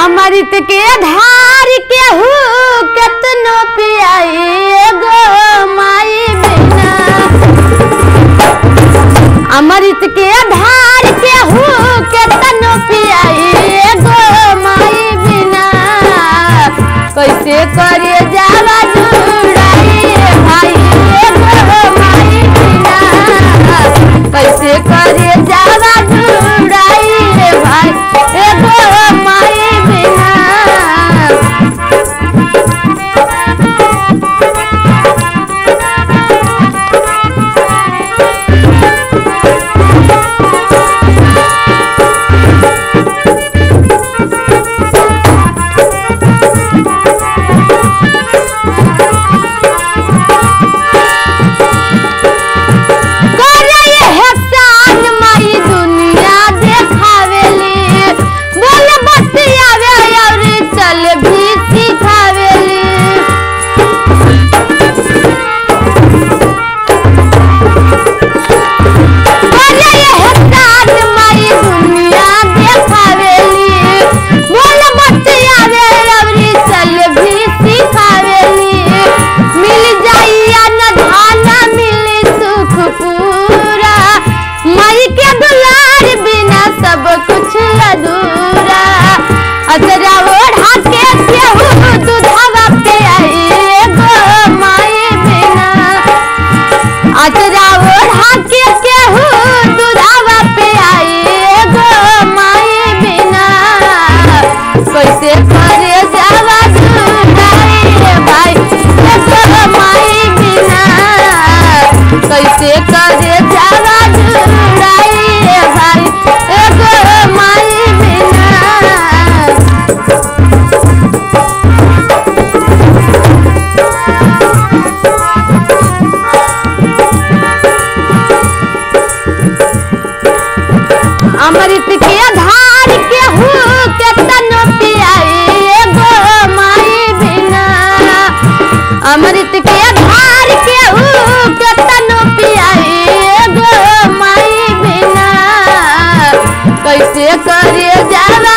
अमृत के धार के हूँ कितनो पियाई गो माई बिना। अमृत के धार के हूँ कितनो पियाई गो माई बिना। कैसे करे जावा जुड़ाई भाई गो माई बिना। कैसे करे जावा जुड़ाई भाई गो माई बिना। अचरा ओढ़ा के केहू दूधवा पे आई गो माई बिना। अचरा ओढ़ा के केहू दूधवा पे आई गो माई बिना। कैसे करे जावा जुड़ाई भाई गो माई बिना। कैसे करे जावा जुड़ाई भाई गो माई बिना। अमृत के धार के हूँ कितनो पियाई गो माई बिना। अमृत के धार के हूँ कितनो पियाई गो माई बिना। कैसे करे जावा